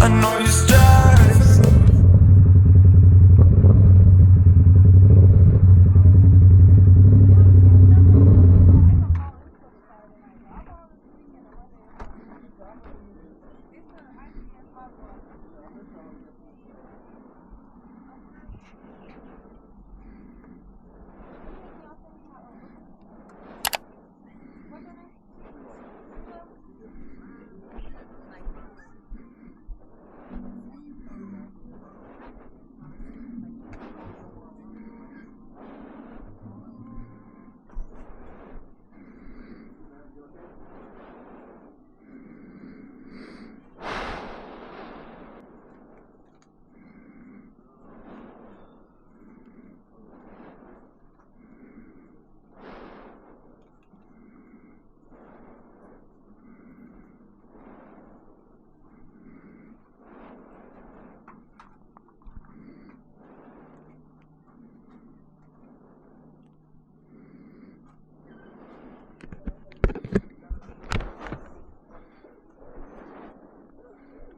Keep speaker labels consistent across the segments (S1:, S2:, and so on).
S1: I know you're stressed.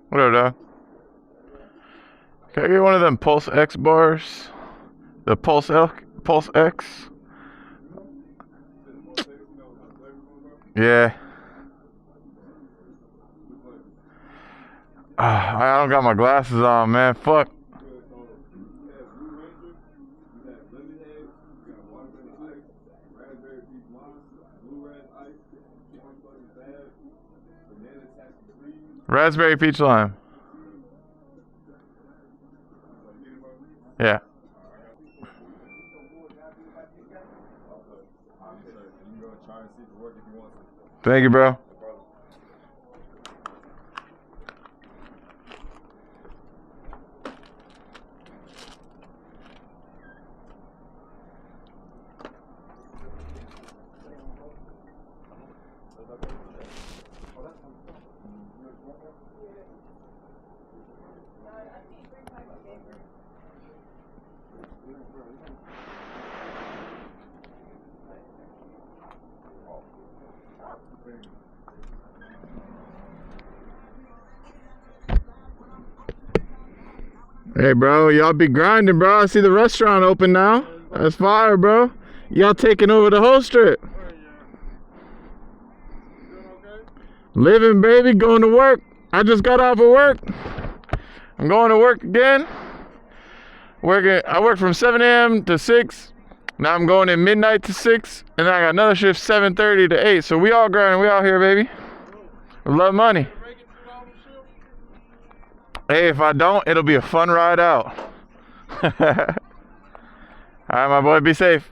S2: What up, dog? Can I get one of them Pulse X bars? The Pulse X? Yeah. I don't got my glasses on, man. Fuck. Raspberry peach lime. Yeah. Thank you, bro. Hey, bro, y'all be grinding, bro. I see the restaurant open now. That's fire, bro. Y'all taking over the whole strip. Living, baby, going to work. I just got off of work. I'm going to work again. I work from 7 a.m. to 6. Now I'm going in midnight to 6. And then I got another shift 7:30 to 8. So we all grinding. We out here, baby. We love money. Hey, if I don't, it'll be a fun ride out. Alright, my boy, be safe.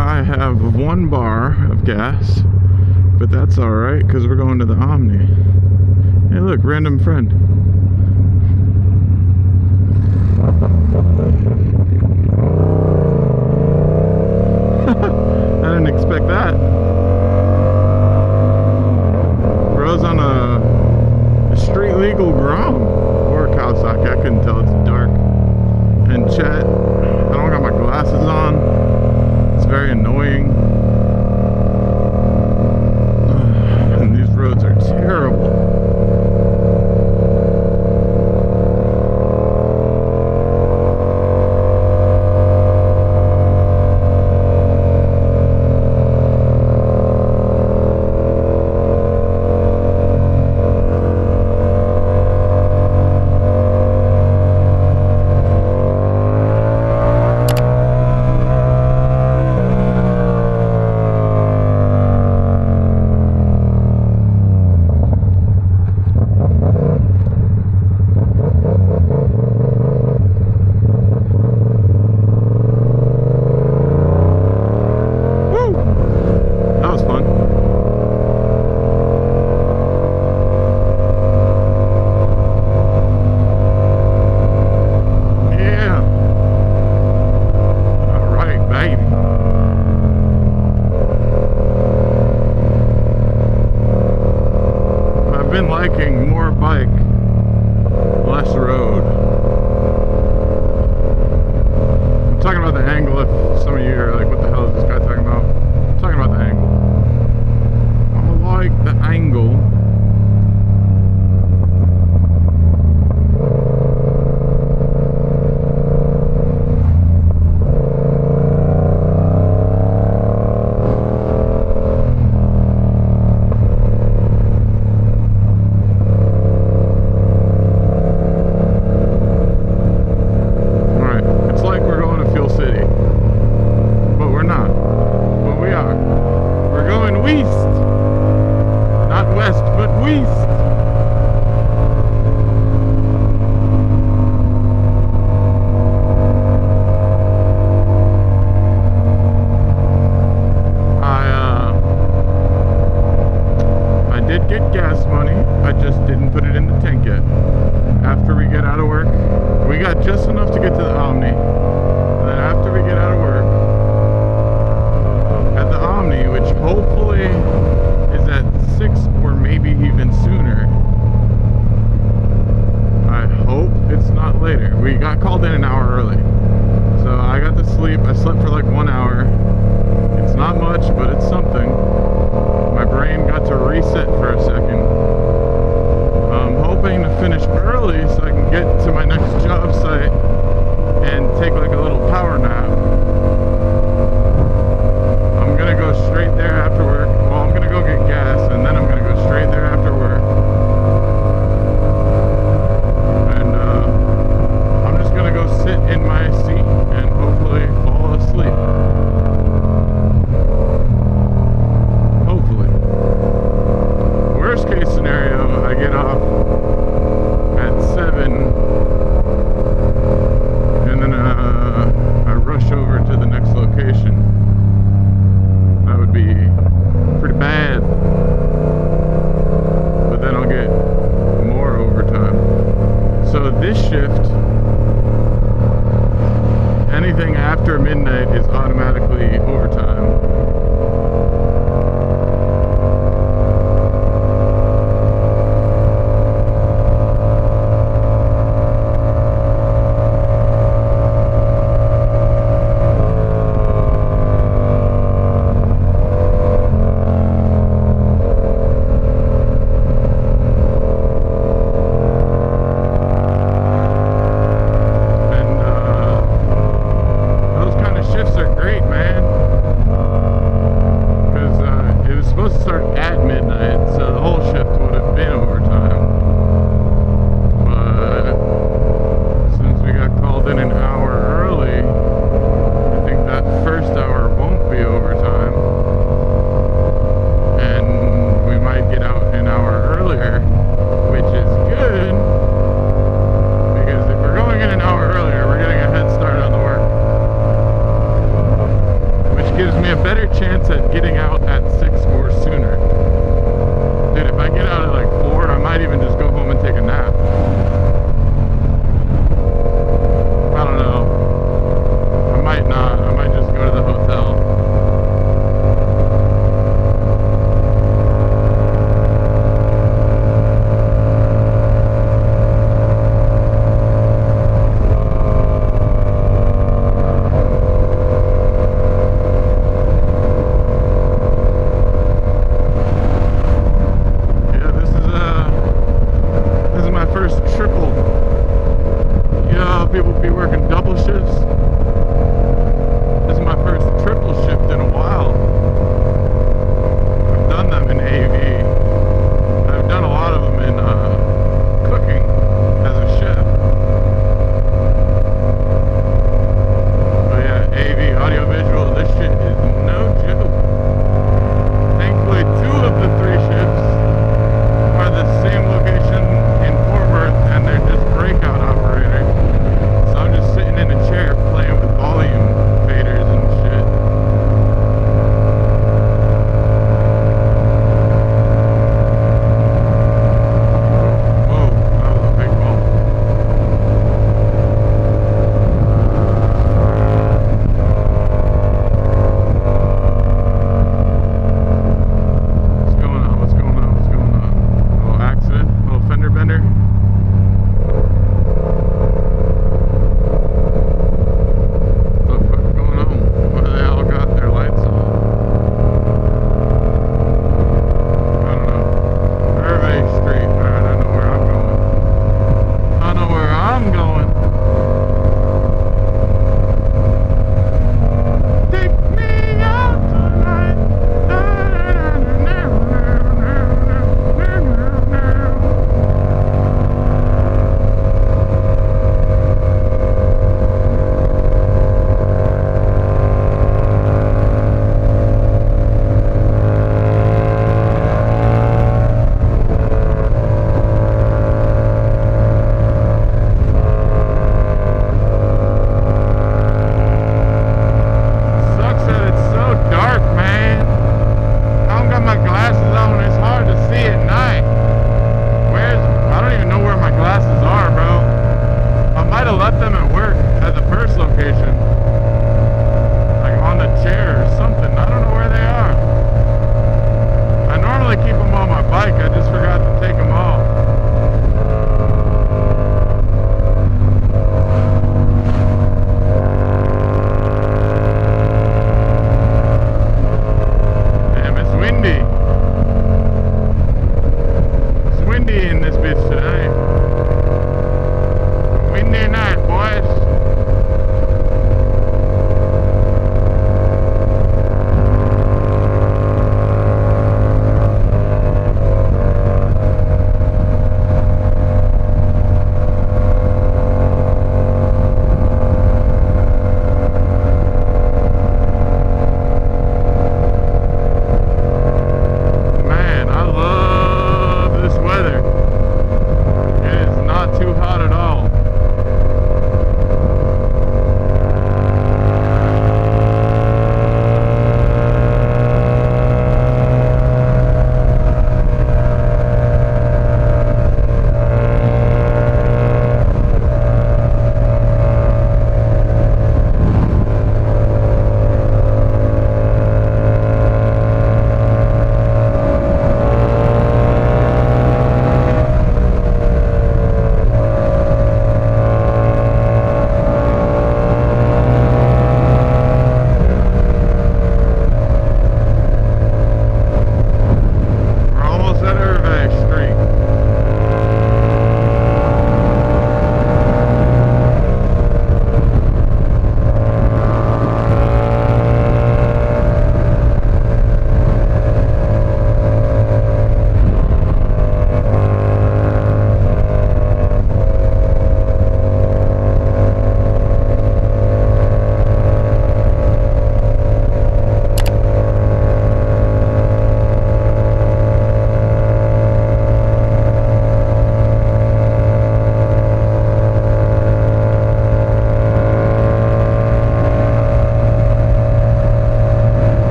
S2: I have 1 bar of gas, but that's alright because we're going to the Omni. Hey, look, random friend. I didn't expect that. Bro's on a street legal Grom or a Kawasaki. I couldn't tell, it's dark. And Chet, I don't got my glasses on. It's very annoying. And these roads are terrible. me a better chance at getting out at 6 or sooner. Dude, if I get out at like 4, I might even just go home and take a nap. I don't know. I might not. I might just go to the hotel.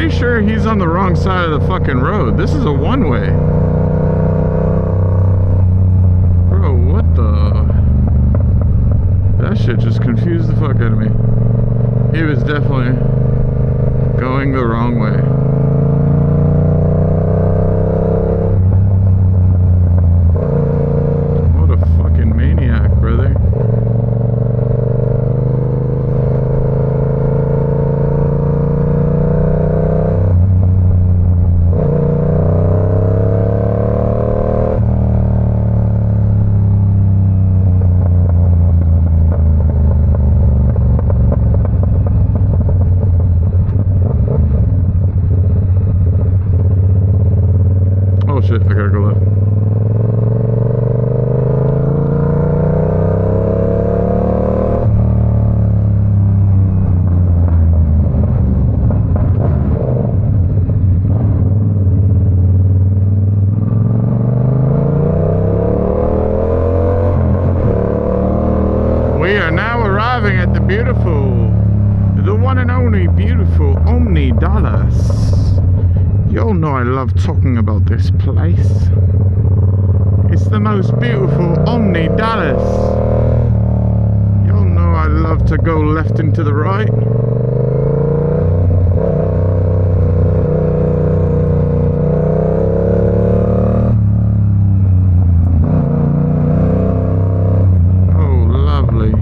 S2: pretty sure he's on the wrong side of the fucking road. This is a one-way. Bro, what the? That shit just confused the fuck out of me. He was definitely going the wrong way. What a fucking maniac, brother. Shit, I gotta go left. We are now arriving at the beautiful, the one and only beautiful Omni Dallas. Y'all know I love talking about this place. It's the most beautiful Omni Dallas. Y'all know I love to go left and to the right. Oh, lovely.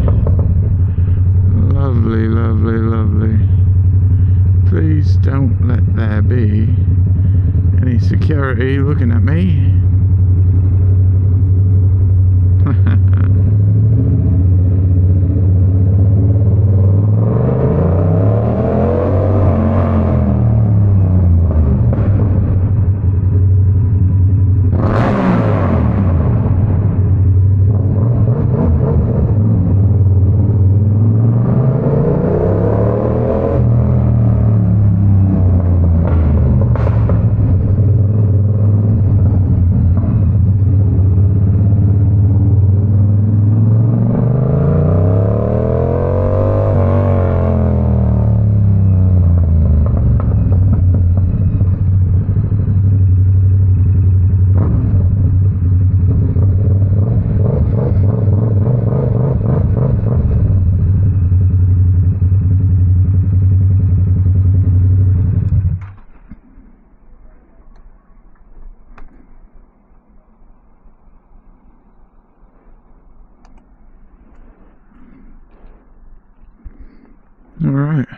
S2: Lovely, lovely, lovely. Please don't let there be any security looking at me. Alright.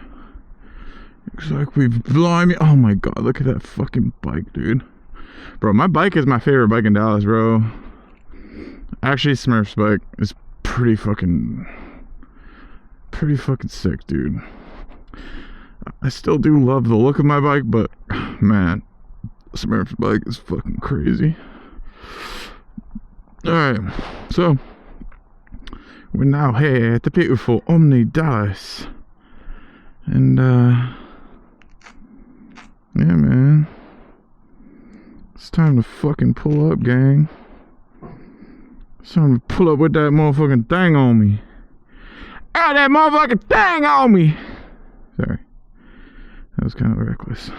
S2: Looks like we've blimey. Oh my god, look at that fucking bike, dude. Bro, my bike is my favorite bike in Dallas, bro. Actually, Smurf's bike is pretty fucking sick, dude. I still do love the look of my bike, but man, Smurf's bike is fucking crazy. Alright, so we're now here at the beautiful Omni Dallas. And yeah, man, it's time to fucking pull up, gang. It's time to pull up with that motherfucking thing on me. Ah, that motherfucking thing on me. Sorry, that was kind of reckless.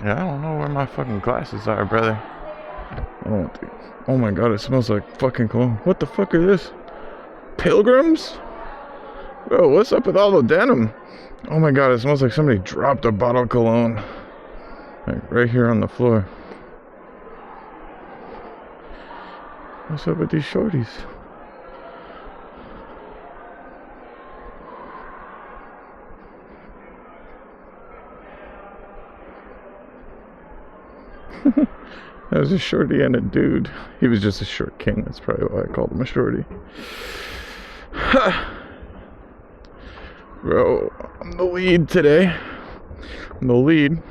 S2: Yeah, I don't know where my fucking glasses are, brother. Oh my god, it smells like fucking cologne. What the fuck is this? Pilgrims? Bro, what's up with all the denim? Oh my god, it smells like somebody dropped a bottle of cologne. Like right here on the floor. What's up with these shorties? That was a shorty and a dude. He was just a short king. That's probably why I called him a shorty. Bro, I'm the lead today. I'm the lead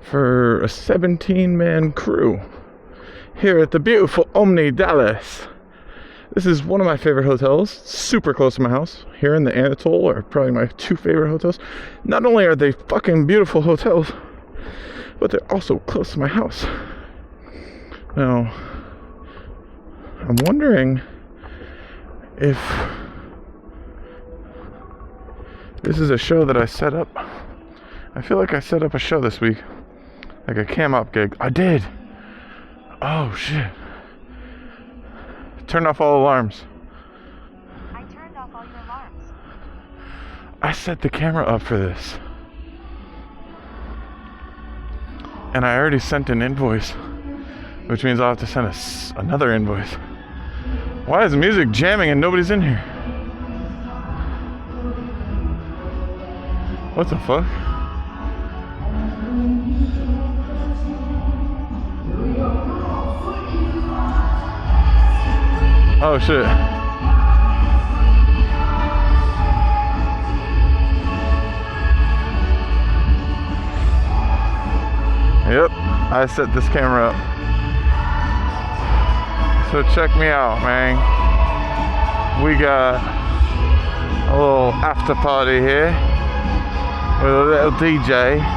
S2: for a 17-man crew here at the beautiful Omni Dallas. This is one of my favorite hotels, super close to my house. Here in the Anatole are probably my two favorite hotels. Not only are they fucking beautiful hotels, but they're also close to my house. Now, I'm wondering if this is a show that I set up. I feel like I set up a show this week, like a cam up gig. I did. Oh shit. Turn off all alarms.
S3: I turned off all your alarms.
S2: I set the camera up for this. And I already sent an invoice, which means I'll have to send another invoice. Why is the music jamming and nobody's in here? What the fuck? Oh shit. Yep, I set this camera up. So check me out, man. We got a little after party here with a little DJ.